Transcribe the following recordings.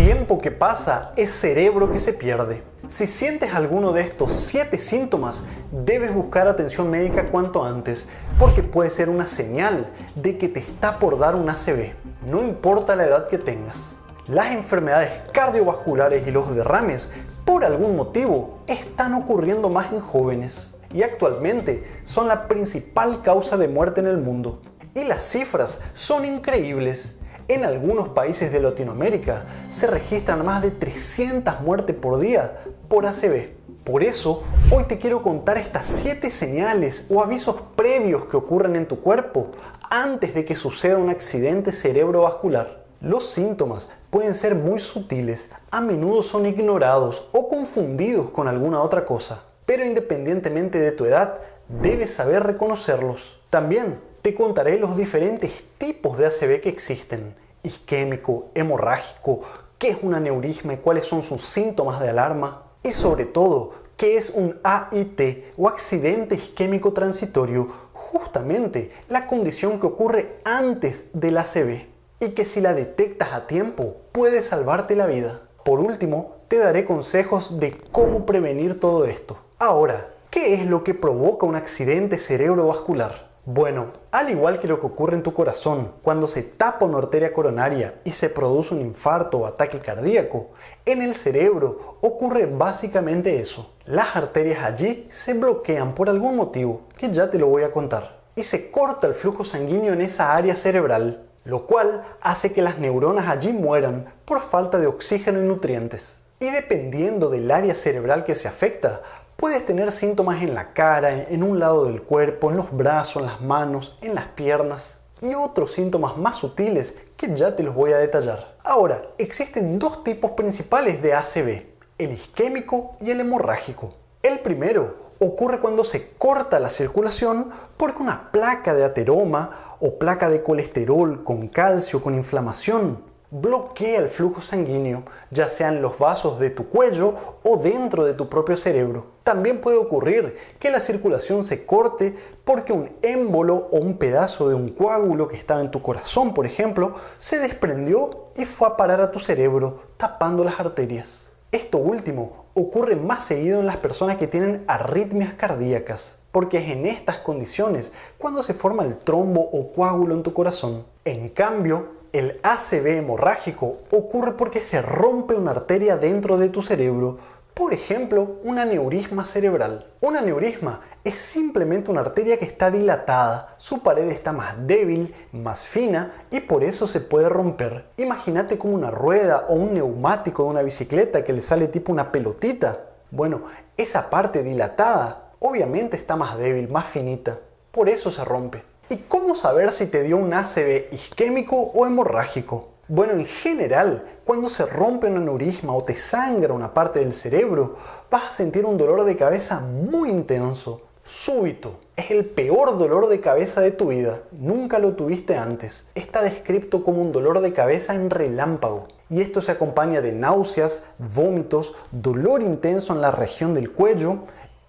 Tiempo que pasa es cerebro que se pierde. Si sientes alguno de estos 7 síntomas, debes buscar atención médica cuanto antes, porque puede ser una señal de que te está por dar un ACV, no importa la edad que tengas. Las enfermedades cardiovasculares y los derrames, por algún motivo, están ocurriendo más en jóvenes y actualmente son la principal causa de muerte en el mundo. Y las cifras son increíbles. En algunos países de Latinoamérica se registran más de 300 muertes por día por ACV. Por eso, hoy te quiero contar estas 7 señales o avisos previos que ocurren en tu cuerpo antes de que suceda un accidente cerebrovascular. Los síntomas pueden ser muy sutiles, a menudo son ignorados o confundidos con alguna otra cosa, pero independientemente de tu edad, debes saber reconocerlos. También te contaré los diferentes tipos de ACV que existen: isquémico, hemorrágico, qué es un aneurisma y cuáles son sus síntomas de alarma, y sobre todo, qué es un AIT o accidente isquémico transitorio, justamente la condición que ocurre antes del ACV y que si la detectas a tiempo puede salvarte la vida. Por último, te daré consejos de cómo prevenir todo esto. Ahora, ¿qué es lo que provoca un accidente cerebrovascular? Bueno, al igual que lo que ocurre en tu corazón, cuando se tapa una arteria coronaria y se produce un infarto o ataque cardíaco, en el cerebro ocurre básicamente eso. Las arterias allí se bloquean por algún motivo, que ya te lo voy a contar, y se corta el flujo sanguíneo en esa área cerebral, lo cual hace que las neuronas allí mueran por falta de oxígeno y nutrientes. Y dependiendo del área cerebral que se afecta, puedes tener síntomas en la cara, en un lado del cuerpo, en los brazos, en las manos, en las piernas y otros síntomas más sutiles que ya te los voy a detallar. Ahora, existen 2 tipos principales de ACV, el isquémico y el hemorrágico. El primero ocurre cuando se corta la circulación porque una placa de ateroma o placa de colesterol con calcio con inflamación bloquea el flujo sanguíneo, ya sea en los vasos de tu cuello o dentro de tu propio cerebro. También puede ocurrir que la circulación se corte porque un émbolo o un pedazo de un coágulo que estaba en tu corazón, por ejemplo, se desprendió y fue a parar a tu cerebro, tapando las arterias. Esto último ocurre más seguido en las personas que tienen arritmias cardíacas, porque es en estas condiciones cuando se forma el trombo o coágulo en tu corazón. En cambio, el ACV hemorrágico ocurre porque se rompe una arteria dentro de tu cerebro, por ejemplo, un aneurisma cerebral. Un aneurisma es simplemente una arteria que está dilatada, su pared está más débil, más fina y por eso se puede romper. Imagínate como una rueda o un neumático de una bicicleta que le sale tipo una pelotita. Bueno, esa parte dilatada obviamente está más débil, más finita, por eso se rompe. ¿Y cómo saber si te dio un ACV isquémico o hemorrágico? Bueno, en general, cuando se rompe un aneurisma o te sangra una parte del cerebro, vas a sentir un dolor de cabeza muy intenso, súbito. Es el peor dolor de cabeza de tu vida, nunca lo tuviste antes. Está descrito como un dolor de cabeza en relámpago. Y esto se acompaña de náuseas, vómitos, dolor intenso en la región del cuello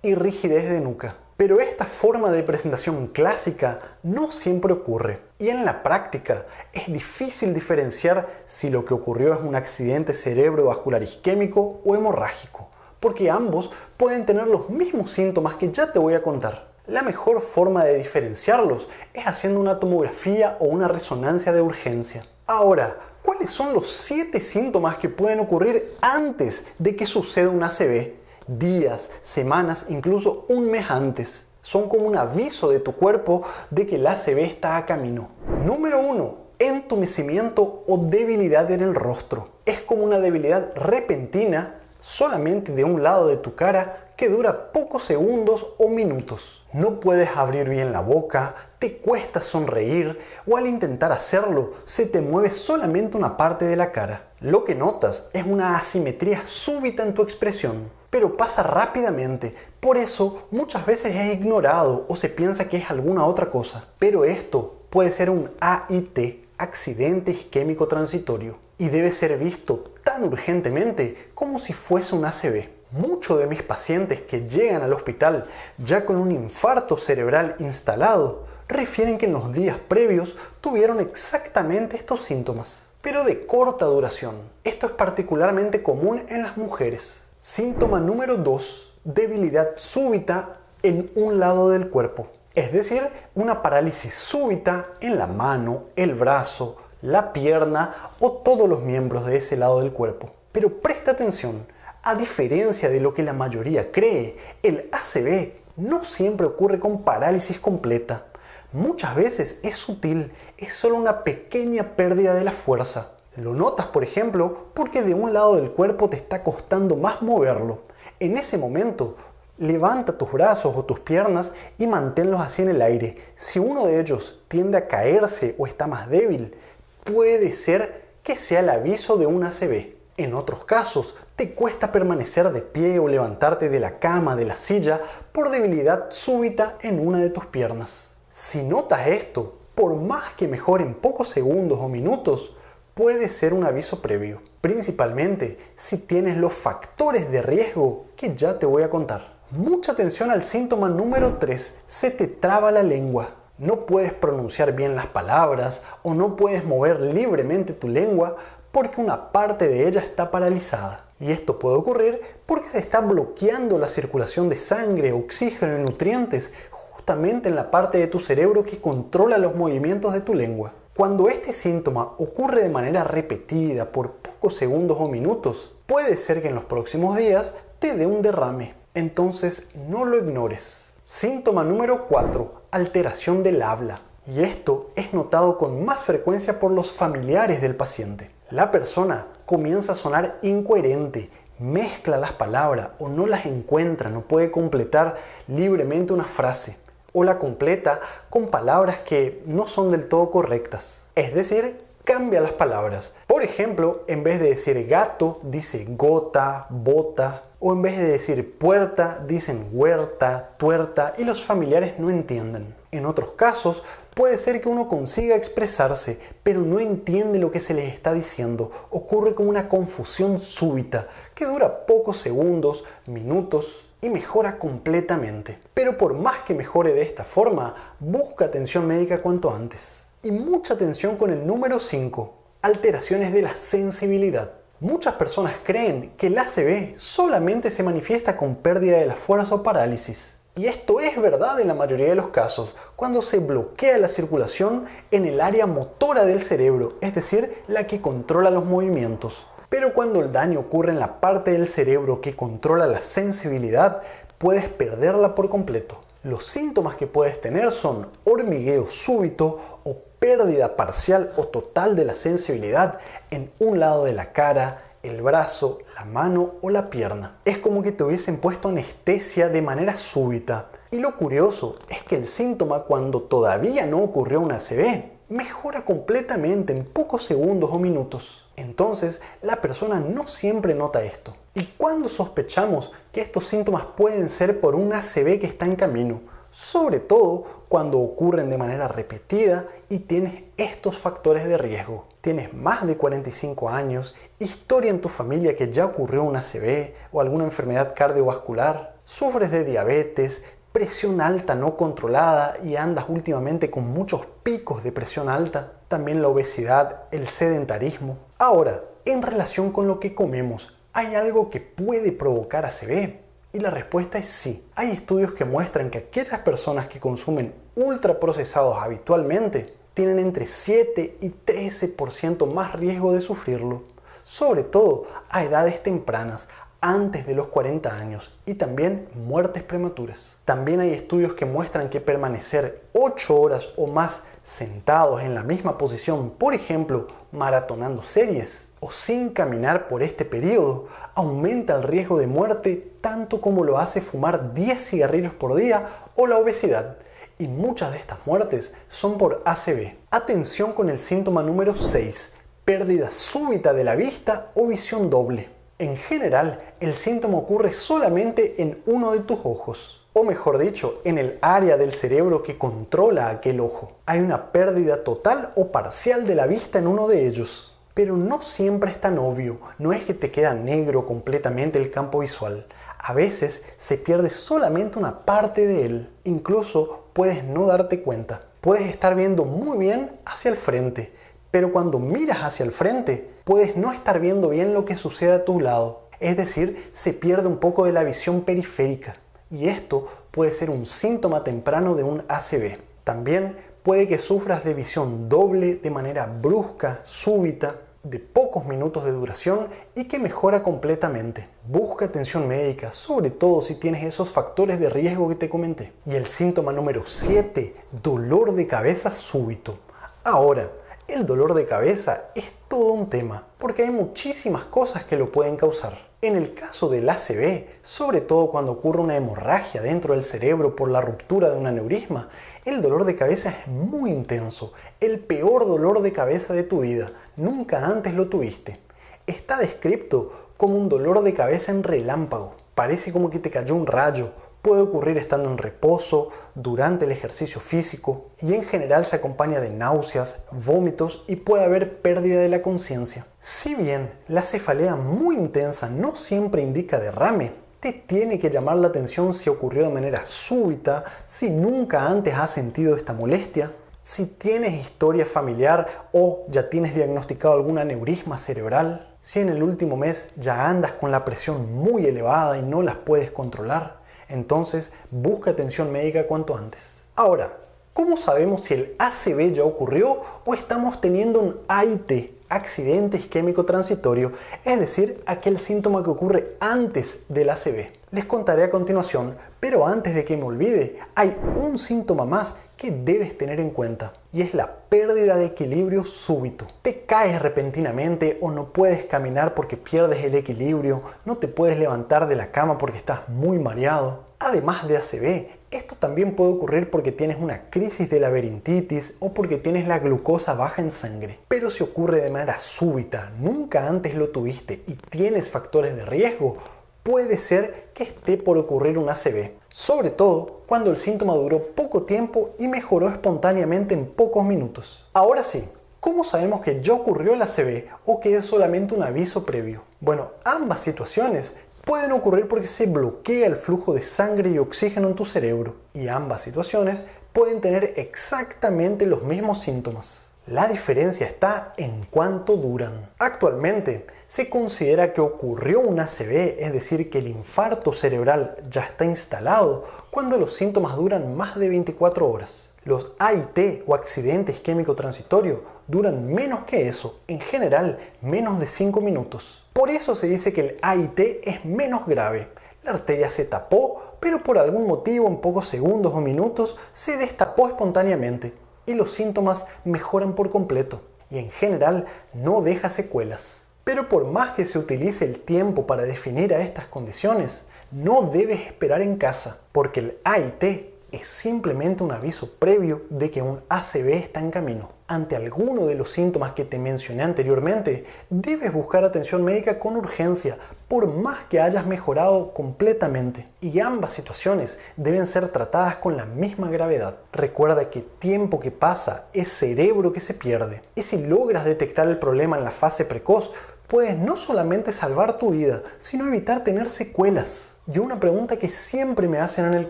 y rigidez de nuca. Pero esta forma de presentación clásica no siempre ocurre y en la práctica es difícil diferenciar si lo que ocurrió es un accidente cerebrovascular isquémico o hemorrágico, porque ambos pueden tener los mismos síntomas que ya te voy a contar. La mejor forma de diferenciarlos es haciendo una tomografía o una resonancia de urgencia. Ahora, ¿cuáles son los 7 síntomas que pueden ocurrir antes de que suceda un ACV? Días, semanas, incluso un mes antes. Son como un aviso de tu cuerpo de que el ACV está a camino. Número 1. Entumecimiento o debilidad en el rostro. Es como una debilidad repentina solamente de un lado de tu cara que dura pocos segundos o minutos. No puedes abrir bien la boca, te cuesta sonreír o al intentar hacerlo se te mueve solamente una parte de la cara. Lo que notas es una asimetría súbita en tu expresión, pero pasa rápidamente, por eso muchas veces es ignorado o se piensa que es alguna otra cosa. Pero esto puede ser un AIT, accidente isquémico transitorio, y debe ser visto tan urgentemente como si fuese un ACV. Muchos de mis pacientes que llegan al hospital ya con un infarto cerebral instalado refieren que en los días previos tuvieron exactamente estos síntomas. pero de corta duración. Esto es particularmente común en las mujeres. Síntoma número 2. Debilidad súbita en un lado del cuerpo. Es decir, una parálisis súbita en la mano, el brazo, la pierna o todos los miembros de ese lado del cuerpo. Pero presta atención, a diferencia de lo que la mayoría cree, el ACV no siempre ocurre con parálisis completa. Muchas veces es sutil, es solo una pequeña pérdida de la fuerza. Lo notas, por ejemplo, porque de un lado del cuerpo te está costando más moverlo. En ese momento, levanta tus brazos o tus piernas y manténlos así en el aire. Si uno de ellos tiende a caerse o está más débil, puede ser que sea el aviso de un ACV. En otros casos, te cuesta permanecer de pie o levantarte de la cama, de la silla, por debilidad súbita en una de tus piernas. Si notas esto, por más que mejore en pocos segundos o minutos, puede ser un aviso previo, principalmente si tienes los factores de riesgo que ya te voy a contar. Mucha atención al síntoma número 3, se te traba la lengua. No puedes pronunciar bien las palabras o no puedes mover libremente tu lengua porque una parte de ella está paralizada. Y esto puede ocurrir porque se está bloqueando la circulación de sangre, oxígeno y nutrientes justamente en la parte de tu cerebro que controla los movimientos de tu lengua. Cuando este síntoma ocurre de manera repetida por pocos segundos o minutos, puede ser que en los próximos días te dé un derrame. Entonces no lo ignores. Síntoma número 4. Alteración del habla. Y esto es notado con más frecuencia por los familiares del paciente. La persona comienza a sonar incoherente, mezcla las palabras o no las encuentra, no puede completar libremente una frase o la completa con palabras que no son del todo correctas. Es decir, cambia las palabras. Por ejemplo, en vez de decir gato, dice gota, bota, o en vez de decir puerta, dicen huerta, tuerta, y los familiares no entienden. En otros casos, puede ser que uno consiga expresarse, pero no entiende lo que se les está diciendo. Ocurre como una confusión súbita, que dura pocos segundos, minutos, y mejora completamente. Pero por más que mejore de esta forma, busca atención médica cuanto antes. Y mucha atención con el número 5, alteraciones de la sensibilidad. Muchas personas creen que el ACV solamente se manifiesta con pérdida de la fuerza o parálisis. Y esto es verdad en la mayoría de los casos, cuando se bloquea la circulación en el área motora del cerebro, es decir, la que controla los movimientos. Pero cuando el daño ocurre en la parte del cerebro que controla la sensibilidad, puedes perderla por completo. Los síntomas que puedes tener son hormigueo súbito o pérdida parcial o total de la sensibilidad en un lado de la cara, el brazo, la mano o la pierna. Es como que te hubiesen puesto anestesia de manera súbita. Y lo curioso es que el síntoma, cuando todavía no ocurrió un ACV, mejora completamente en pocos segundos o minutos. Entonces, la persona no siempre nota esto. ¿Y cuándo sospechamos que estos síntomas pueden ser por un ACV que está en camino? Sobre todo cuando ocurren de manera repetida y tienes estos factores de riesgo. Tienes más de 45 años, historia en tu familia que ya ocurrió un ACV o alguna enfermedad cardiovascular, sufres de diabetes, presión alta no controlada y andas últimamente con muchos picos de presión alta, también la obesidad, el sedentarismo. Ahora, en relación con lo que comemos, ¿hay algo que puede provocar ACV? Y la respuesta es sí. Hay estudios que muestran que aquellas personas que consumen ultraprocesados habitualmente tienen entre 7 y 13% más riesgo de sufrirlo, sobre todo a edades tempranas, antes de los 40 años, y también muertes prematuras. También hay estudios que muestran que permanecer 8 horas o más sentados en la misma posición, por ejemplo, maratonando series, o sin caminar por este periodo, aumenta el riesgo de muerte tanto como lo hace fumar 10 cigarrillos por día o la obesidad. Y muchas de estas muertes son por ACV. Atención con el síntoma número 6, pérdida súbita de la vista o visión doble. En general, el síntoma ocurre solamente en uno de tus ojos, o mejor dicho, en el área del cerebro que controla aquel ojo. Hay una pérdida total o parcial de la vista en uno de ellos. Pero no siempre es tan obvio, no es que te queda negro completamente el campo visual. A veces se pierde solamente una parte de él, incluso puedes no darte cuenta. Puedes estar viendo muy bien hacia el frente, pero cuando miras hacia el frente, puedes no estar viendo bien lo que sucede a tu lado. Es decir, se pierde un poco de la visión periférica. Y esto puede ser un síntoma temprano de un ACV. También puede que sufras de visión doble de manera brusca, súbita, de pocos minutos de duración y que mejora completamente. Busca atención médica, sobre todo si tienes esos factores de riesgo que te comenté. Y el síntoma número 7, dolor de cabeza súbito. Ahora, el dolor de cabeza es todo un tema, porque hay muchísimas cosas que lo pueden causar. En el caso del ACV, sobre todo cuando ocurre una hemorragia dentro del cerebro por la ruptura de un aneurisma, el dolor de cabeza es muy intenso, el peor dolor de cabeza de tu vida. Nunca antes lo tuviste. Está descrito como un dolor de cabeza en relámpago. Parece como que te cayó un rayo. Puede ocurrir estando en reposo, durante el ejercicio físico y en general se acompaña de náuseas, vómitos y puede haber pérdida de la conciencia. Si bien la cefalea muy intensa no siempre indica derrame, te tiene que llamar la atención si ocurrió de manera súbita, si nunca antes has sentido esta molestia, si tienes historia familiar o ya tienes diagnosticado algún aneurisma cerebral, si en el último mes ya andas con la presión muy elevada y no las puedes controlar. Entonces, busca atención médica cuanto antes. Ahora, ¿cómo sabemos si el ACV ya ocurrió o estamos teniendo un AIT, accidente isquémico transitorio, es decir, aquel síntoma que ocurre antes del ACV? Les contaré a continuación, pero antes de que me olvide, hay un síntoma más que debes tener en cuenta y es la pérdida de equilibrio súbito. Te caes repentinamente o no puedes caminar porque pierdes el equilibrio, no te puedes levantar de la cama porque estás muy mareado. Además de ACV, esto también puede ocurrir porque tienes una crisis de laberintitis o porque tienes la glucosa baja en sangre. Pero si ocurre de manera súbita, nunca antes lo tuviste y tienes factores de riesgo, puede ser que esté por ocurrir un ACV, sobre todo cuando el síntoma duró poco tiempo y mejoró espontáneamente en pocos minutos. Ahora sí, ¿cómo sabemos que ya ocurrió el ACV o que es solamente un aviso previo? Bueno, ambas situaciones pueden ocurrir porque se bloquea el flujo de sangre y oxígeno en tu cerebro, y ambas situaciones pueden tener exactamente los mismos síntomas. La diferencia está en cuánto duran. Actualmente se considera que ocurrió un ACV, es decir, que el infarto cerebral ya está instalado cuando los síntomas duran más de 24 horas. Los AIT o accidente isquémico transitorio duran menos que eso, en general menos de 5 minutos. Por eso se dice que el AIT es menos grave. La arteria se tapó, pero por algún motivo en pocos segundos o minutos se destapó espontáneamente y los síntomas mejoran por completo y en general no deja secuelas. Pero por más que se utilice el tiempo para definir a estas condiciones, no debes esperar en casa, porque el AIT es simplemente un aviso previo de que un ACV está en camino. Ante alguno de los síntomas que te mencioné anteriormente, debes buscar atención médica con urgencia, por más que hayas mejorado completamente. Y ambas situaciones deben ser tratadas con la misma gravedad. Recuerda que tiempo que pasa es cerebro que se pierde. Y si logras detectar el problema en la fase precoz, puedes no solamente salvar tu vida, sino evitar tener secuelas. Y una pregunta que siempre me hacen en el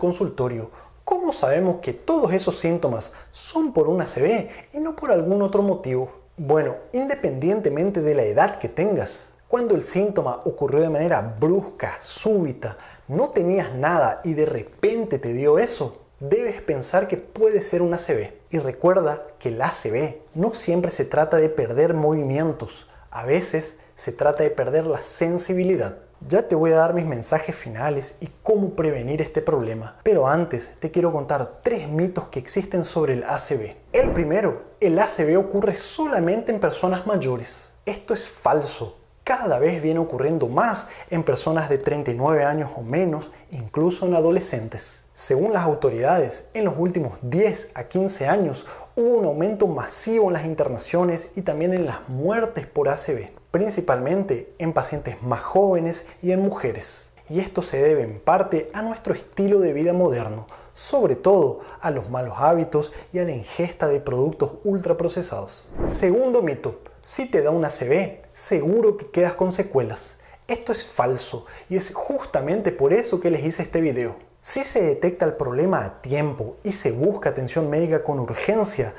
consultorio: ¿cómo sabemos que todos esos síntomas son por un ACV y no por algún otro motivo? Bueno, independientemente de la edad que tengas, cuando el síntoma ocurrió de manera brusca, súbita, no tenías nada y de repente te dio eso, debes pensar que puede ser un ACV. Y recuerda que el ACV no siempre se trata de perder movimientos, a veces se trata de perder la sensibilidad. Ya te voy a dar mis mensajes finales y cómo prevenir este problema, pero antes te quiero contar 3 mitos que existen sobre el ACV. El primero, el ACV ocurre solamente en personas mayores. Esto es falso. Cada vez viene ocurriendo más en personas de 39 años o menos, incluso en adolescentes. Según las autoridades, en los últimos 10 a 15 años hubo un aumento masivo en las internaciones y también en las muertes por ACV, principalmente en pacientes más jóvenes y en mujeres. Y esto se debe en parte a nuestro estilo de vida moderno, sobre todo a los malos hábitos y a la ingesta de productos ultraprocesados. Segundo mito: si te da un ACV, seguro que quedas con secuelas. Esto es falso y es justamente por eso que les hice este video. Si se detecta el problema a tiempo y se busca atención médica con urgencia,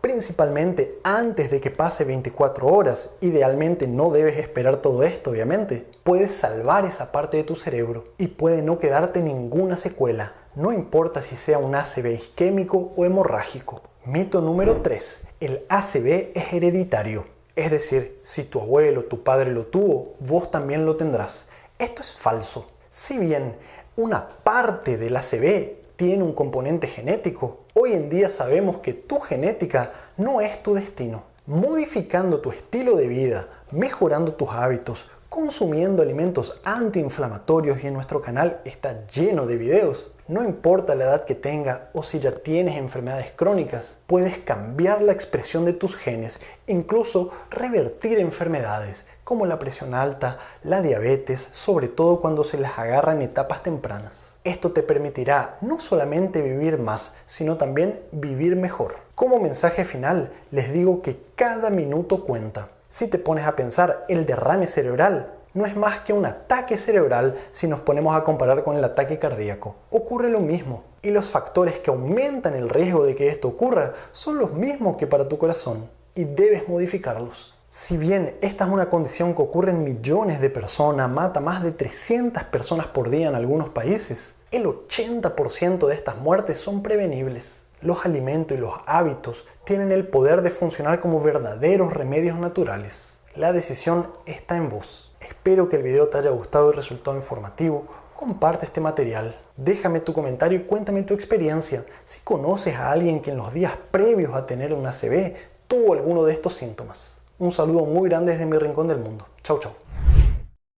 principalmente antes de que pase 24 horas. Idealmente no debes esperar todo esto, obviamente. Puedes salvar esa parte de tu cerebro y puede no quedarte ninguna secuela, no importa si sea un ACV isquémico o hemorrágico. Mito número 3. El ACV es hereditario. Es decir, si tu abuelo o tu padre lo tuvo, vos también lo tendrás. Esto es falso. Si bien una parte del ACV tiene un componente genético, hoy en día sabemos que tu genética no es tu destino. Modificando tu estilo de vida, mejorando tus hábitos, consumiendo alimentos antiinflamatorios, y en nuestro canal está lleno de videos. No importa la edad que tenga o si ya tienes enfermedades crónicas, puedes cambiar la expresión de tus genes, incluso revertir enfermedades como la presión alta, la diabetes, sobre todo cuando se las agarra en etapas tempranas. Esto te permitirá no solamente vivir más, sino también vivir mejor. Como mensaje final, les digo que cada minuto cuenta. Si te pones a pensar, el derrame cerebral no es más que un ataque cerebral si nos ponemos a comparar con el ataque cardíaco. Ocurre lo mismo, y los factores que aumentan el riesgo de que esto ocurra son los mismos que para tu corazón, y debes modificarlos. Si bien esta es una condición que ocurre en millones de personas, mata más de 300 personas por día en algunos países, el 80% de estas muertes son prevenibles. Los alimentos y los hábitos tienen el poder de funcionar como verdaderos remedios naturales. La decisión está en vos. Espero que el video te haya gustado y resultado informativo. Comparte este material. Déjame tu comentario y cuéntame tu experiencia. Si conoces a alguien que en los días previos a tener un ACV tuvo alguno de estos síntomas. Un saludo muy grande desde mi rincón del mundo. Chau, chau.